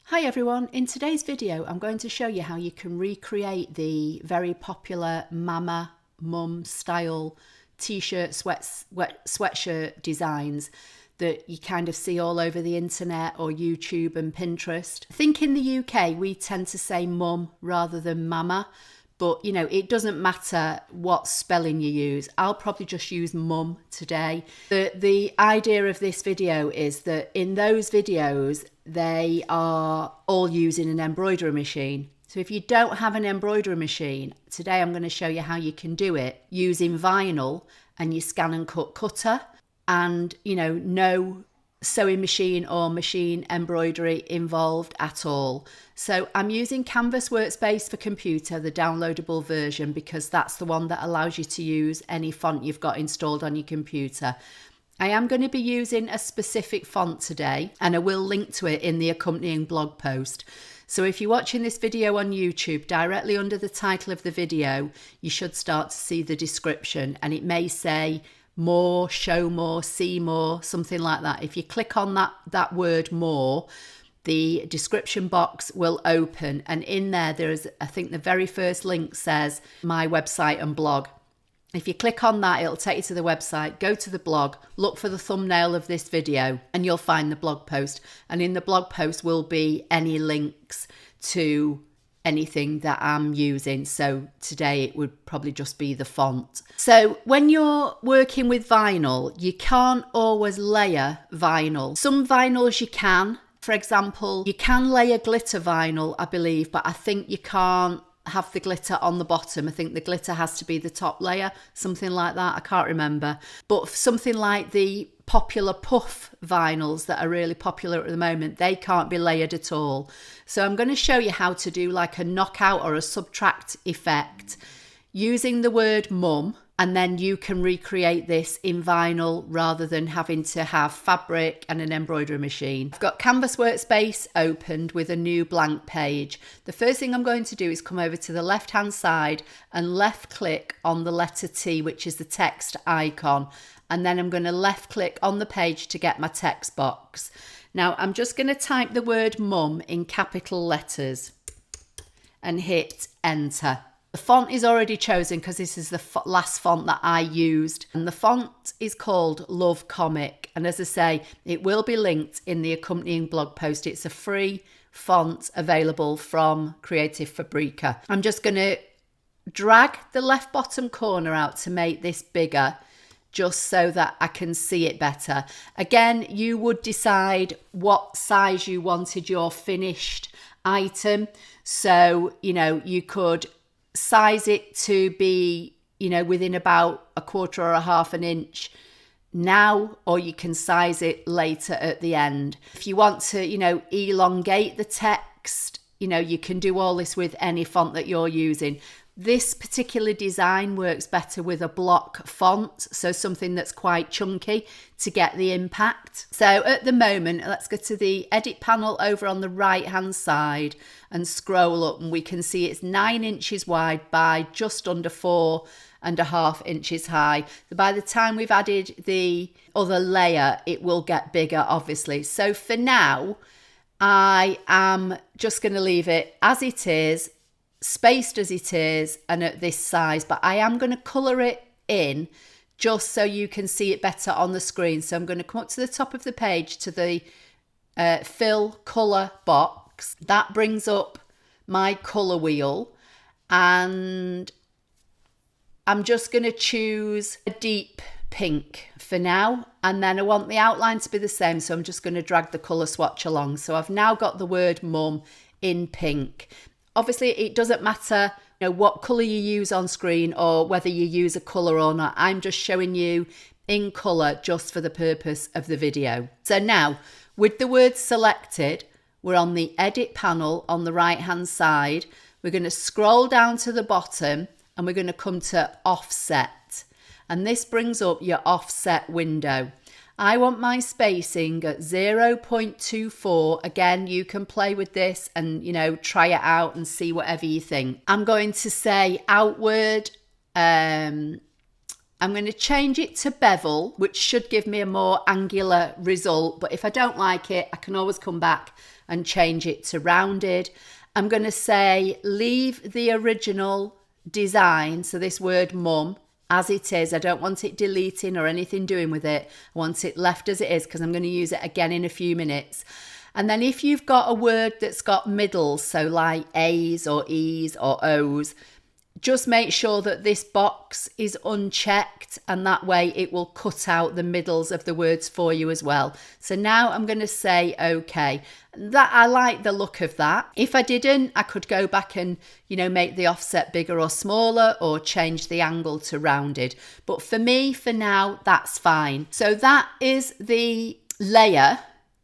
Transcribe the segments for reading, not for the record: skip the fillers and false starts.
Hi everyone, in today's video I'm going to show you how you can recreate the very popular mama, mum style t-shirt, sweatshirt designs that you kind of see all over the internet or YouTube and Pinterest. I think in the UK we tend to say mum rather than mama, but you know, it doesn't matter what spelling you use. I'll probably just use mum today. The idea of this video is that in those videos they are all using an embroidery machine. So if you don't have an embroidery machine, today I'm going to show you how you can do it using vinyl and your ScanNCut cutter, and you know, no sewing machine or machine embroidery involved at all. So I'm using Canvas Workspace for computer, the downloadable version, because that's the one that allows you to use any font you've got installed on your computer. I am going to be using a specific font today, and I will link to it in the accompanying blog post. So if you're watching this video on YouTube, directly under the title of the video, you should start to see the description, and it may say more, show more, see more, something like that. If you click on that word more, the description box will open, and in there is, I think the very first link says my website and blog. If you click on that, it'll take you to the website, go to the blog, look for the thumbnail of this video, and you'll find the blog post. And in the blog post will be any links to anything that I'm using. So today it would probably just be the font. So when you're working with vinyl, you can't always layer vinyl. Some vinyls you can. For example, you can layer glitter vinyl, I believe, but I think you can't have the glitter on the bottom. I think the glitter has to be the top layer, something like that. I can't remember. But something like the popular puff vinyls that are really popular at the moment, they can't be layered at all. So I'm going to show you how to do like a knockout or a subtract effect using the word mum, and then you can recreate this in vinyl rather than having to have fabric and an embroidery machine. I've got Canvas Workspace opened with a new blank page. The first thing I'm going to do is come over to the left hand side and left click on the letter T, which is the text icon, and then I'm going to left click on the page to get my text box. Now I'm just going to type the word mum in capital letters and hit enter. The font is already chosen because this is the last font that I used, and the font is called Love Comic, and as I say, it will be linked in the accompanying blog post. It's a free font available from Creative Fabrica. I'm just going to drag the left bottom corner out to make this bigger, just so that I can see it better. Again, you would decide what size you wanted your finished item. So, you know, you could size it to be, you know, within about a quarter or a half an inch now, or you can size it later at the end. If you want to, you know, elongate the text, you know, you can do all this with any font that you're using. This particular design works better with a block font, so something that's quite chunky to get the impact. So at the moment, let's go to the edit panel over on the right hand side and scroll up, and we can see it's 9 inches wide by just under 4.5 inches high. So by the time we've added the other layer, it will get bigger, obviously. So for now, I am just going to leave it as it is, spaced as it is, and at this size, but I am going to colour it in just so you can see it better on the screen. So I'm going to come up to the top of the page to the fill colour box. That brings up my colour wheel, and I'm just going to choose a deep pink for now, and then I want the outline to be the same, so I'm just going to drag the colour swatch along. So I've now got the word mum in pink. Obviously, it doesn't matter, you know, what colour you use on screen or whether you use a colour or not. I'm just showing you in colour just for the purpose of the video. So now, with the words selected, we're on the edit panel on the right hand side. We're going to scroll down to the bottom and we're going to come to offset. And this brings up your offset window. I want my spacing at 0.24. Again, you can play with this and, you know, try it out and see whatever you think. I'm going to say outward I'm going to change it to bevel, which should give me a more angular result. But if I don't like it, I can always come back and change it to rounded. I'm going to say leave the original design, so this word mum, as it is. I don't want it deleting or anything doing with it. I want it left as it is because I'm going to use it again in a few minutes. And then if you've got a word that's got middles, so like A's or E's or O's, just make sure that this box is unchecked, and that way it will cut out the middles of the words for you as well. So now I'm going to say OK. That I like the look of that. If I didn't, I could go back and, make the offset bigger or smaller or change the angle to rounded. But for me, for now, that's fine. So that is the layer,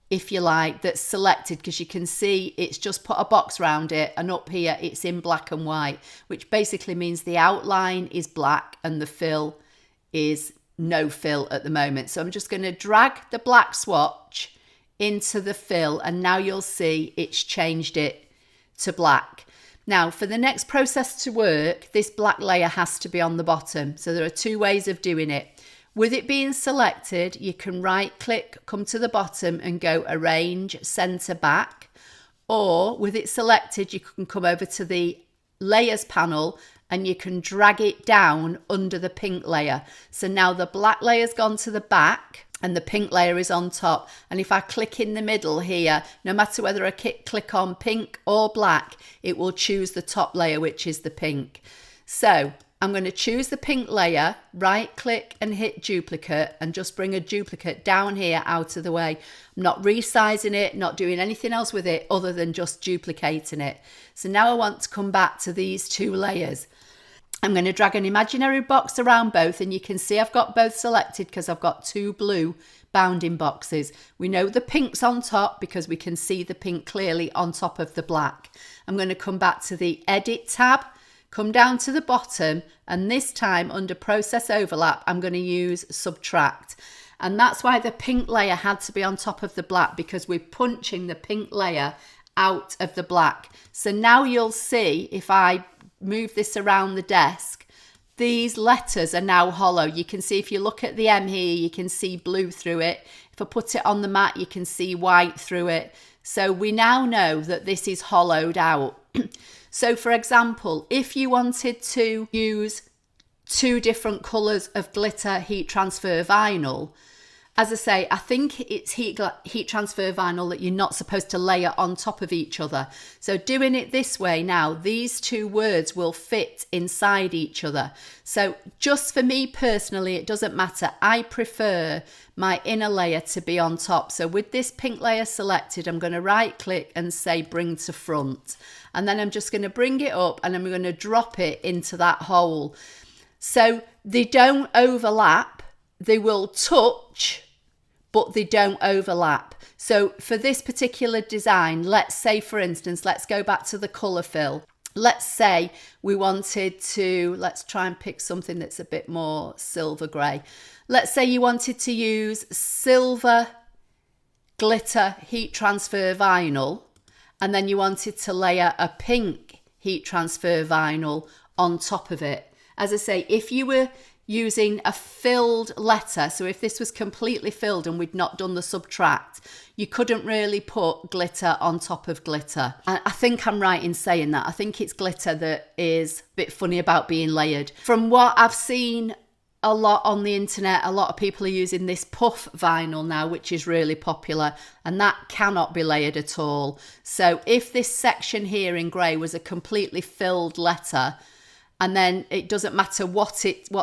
if you like, that's selected, because you can see it's just put a box around it, and up here it's in black and white, which basically means the outline is black and the fill is no fill at the moment. So I'm just going to drag the black swatch into the fill, and now you'll see it's changed it to black. Now for the next process to work, this black layer has to be on the bottom. So there are two ways of doing it. With it being selected, you can right click, come to the bottom and go arrange center back, or with it selected, you can come over to the layers panel and you can drag it down under the pink layer. So now the black layer's gone to the back and the pink layer is on top. And if I click in the middle here, no matter whether I click on pink or black, it will choose the top layer, which is the pink. So I'm going to choose the pink layer, right click and hit duplicate, and just bring a duplicate down here out of the way. I'm not resizing it, not doing anything else with it other than just duplicating it. So now I want to come back to these two layers. I'm going to drag an imaginary box around both, and you can see I've got both selected because I've got two blue bounding boxes. We know the pink's on top because we can see the pink clearly on top of the black. I'm going to come back to the edit tab, come down to the bottom, and this time under process overlap I'm going to use subtract, and that's why the pink layer had to be on top of the black, because we're punching the pink layer out of the black. So now you'll see if I move this around the desk, these letters are now hollow. You can see if you look at the M here, you can see blue through it. If I put it on the mat, you can see white through it. So we now know that this is hollowed out. So for example, if you wanted to use two different colours of glitter heat transfer vinyl, as I say, I think it's heat transfer vinyl that you're not supposed to layer on top of each other. So doing it this way now, these two words will fit inside each other. So just for me personally, it doesn't matter. I prefer my inner layer to be on top. So with this pink layer selected, I'm going to right click and say bring to front. And then I'm just going to bring it up and I'm going to drop it into that hole. So they don't overlap. They will touch, but they don't overlap. So for this particular design, let's say for instance, let's go back to the colour fill. Let's say we wanted to, let's try and pick something that's a bit more silver grey. Let's say you wanted to use silver glitter heat transfer vinyl, and then you wanted to layer a pink heat transfer vinyl on top of it. As I say, if you were using a filled letter, so if this was completely filled and we'd not done the subtract, you couldn't really put glitter on top of glitter. I think I'm right in saying that. I think it's glitter that is a bit funny about being layered. From what I've seen a lot on the internet, a lot of people are using this puff vinyl now, which is really popular, and that cannot be layered at all. So if this section here in grey was a completely filled letter, and then it doesn't matter what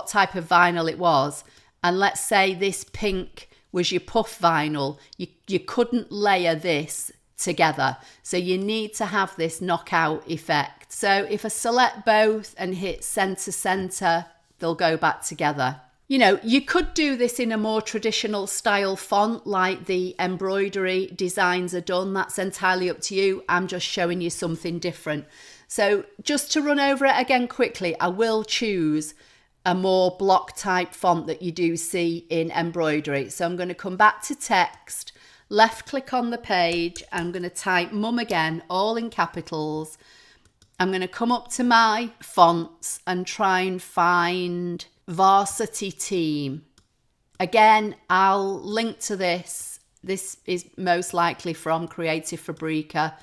type of vinyl it was, and let's say this pink was your puff vinyl, you couldn't layer this together. So you need to have this knockout effect. So if I select both and hit center, they'll go back together. You know, you could do this in a more traditional style font like the embroidery designs are done. That's entirely up to you. I'm just showing you something different. So just to run over it again quickly, I will choose a more block type font that you do see in embroidery. So I'm going to come back to text, left click on the page. I'm going to type mum again, all in capitals. I'm going to come up to my fonts and try and find Varsity Team. Again, I'll link to this. This is most likely from Creative Fabrica.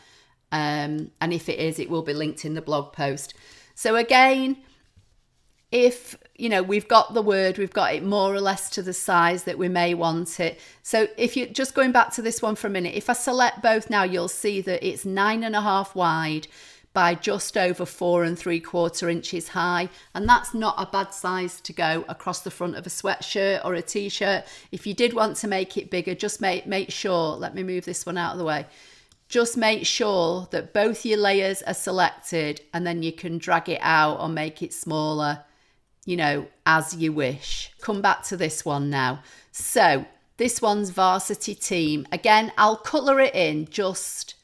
And if it is, it will be linked in the blog post. So again, if, we've got the word, we've got it more or less to the size that we may want it. So if you're just going back to this one for a minute, if I select both now, you'll see that it's 9.5 wide by just over 4 3/4 inches high. And that's not a bad size to go across the front of a sweatshirt or a t-shirt. If you did want to make it bigger, just make sure, let me move this one out of the way. Just make sure that both your layers are selected, and then you can drag it out or make it smaller, as you wish. Come back to this one now. So this one's Varsity Team. Again, I'll colour it in just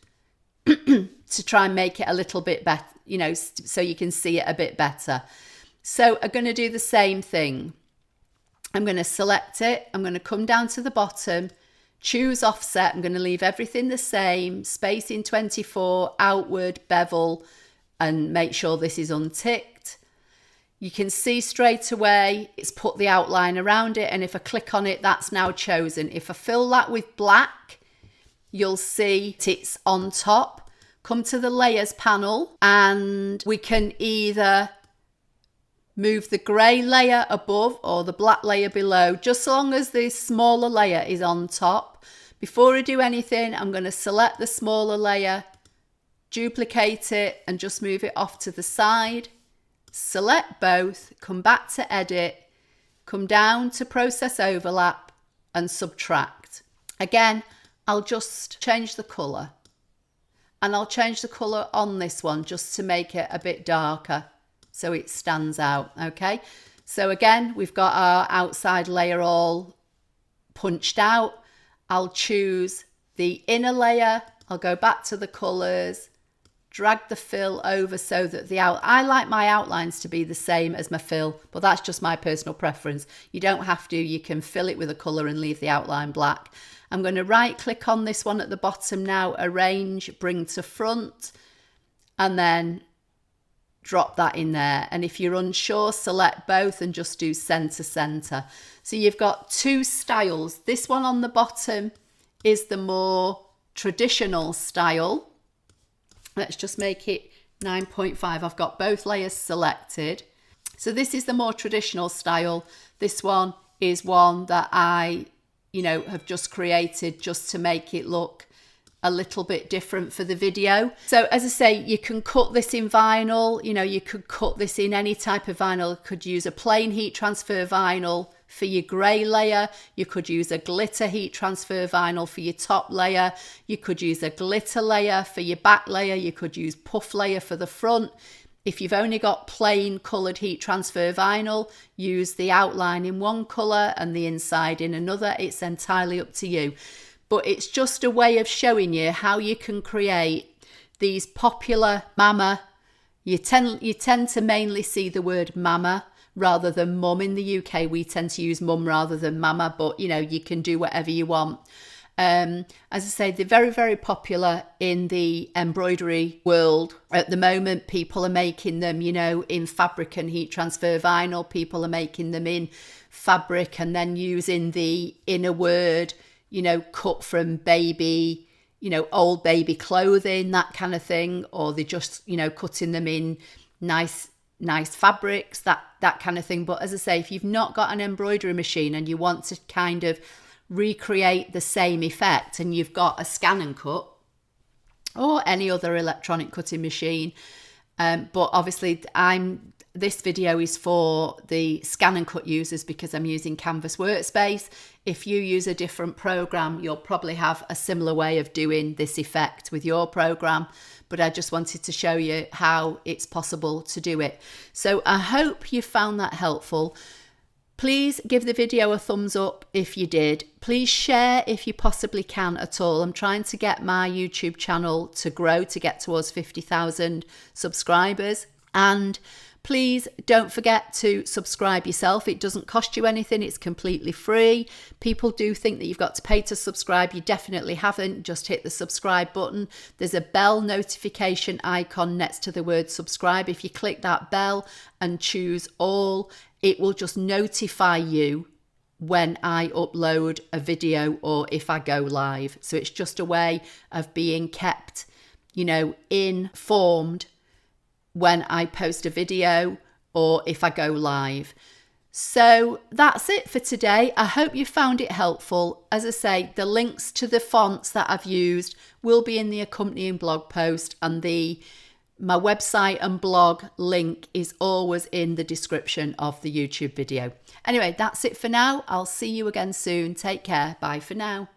to try and make it a little bit better, so you can see it a bit better. So I'm going to do the same thing. I'm going to select it. I'm going to come down to the bottom, choose offset. I'm going to leave everything the same, spacing 24, outward, bevel, and make sure this is unticked. You can see straight away it's put the outline around it, and if I click on it, that's now chosen. If I fill that with black, you'll see it's on top. Come to the layers panel, and we can either move the grey layer above or the black layer below, just so long as the smaller layer is on top. Before I do anything, I'm going to select the smaller layer, duplicate it, and just move it off to the side. Select both, come back to edit, come down to process overlap and subtract. Again, I'll just change the colour, and I'll change the colour on this one just to make it a bit darker so it stands out. Okay, so again, we've got our outside layer all punched out. I'll choose the inner layer, I'll go back to the colours, drag the fill over so that I like my outlines to be the same as my fill, but that's just my personal preference. You don't have to, you can fill it with a colour and leave the outline black. I'm going to right click on this one at the bottom now, arrange, bring to front, and then drop that in there. And if you're unsure, select both and just do center center. So you've got two styles. This one on the bottom is the more traditional style. Let's just make it 9.5. I've got both layers selected. So this is the more traditional style. This one is one that I, have just created just to make it look a little bit different for the video. So as I say, you can cut this in vinyl, you could cut this in any type of vinyl. You could use a plain heat transfer vinyl for your grey layer. You could use a glitter heat transfer vinyl for your top layer. You could use a glitter layer for your back layer. You could use puff layer for the front. If you've only got plain coloured heat transfer vinyl, use the outline in one colour and the inside in another. It's entirely up to you. But it's just a way of showing you how you can create these popular mama. You tend to mainly see the word mama rather than mum. In the UK, we tend to use mum rather than mama, but you can do whatever you want. As I say, they're very, very popular in the embroidery world. At the moment, people are making them, in fabric and heat transfer vinyl. People are making them in fabric and then using the inner word, cut from baby, old baby clothing, that kind of thing. Or they're just, cutting them in nice fabrics, that kind of thing. But as I say, if you've not got an embroidery machine and you want to kind of recreate the same effect, and you've got a ScanNCut or any other electronic cutting machine, but obviously this video is for the ScanNCut users because I'm using Canvas Workspace. If you use a different program, you'll probably have a similar way of doing this effect with your program, but I just wanted to show you how it's possible to do it. So I hope you found that helpful. Please give the video a thumbs up if you did. Please share if you possibly can at all. I'm trying to get my YouTube channel to grow, to get towards 50,000 subscribers. And please don't forget to subscribe yourself. It doesn't cost you anything. It's completely free. People do think that you've got to pay to subscribe. You definitely haven't. Just hit the subscribe button. There's a bell notification icon next to the word subscribe. If you click that bell and choose all, it will just notify you when I upload a video or if I go live. So it's just a way of being kept, informed when I post a video or if I go live. So that's it for today. I hope you found it helpful. As I say, the links to the fonts that I've used will be in the accompanying blog post, and my website and blog link is always in the description of the YouTube video. Anyway, that's it for now. I'll see you again soon. Take care. Bye for now.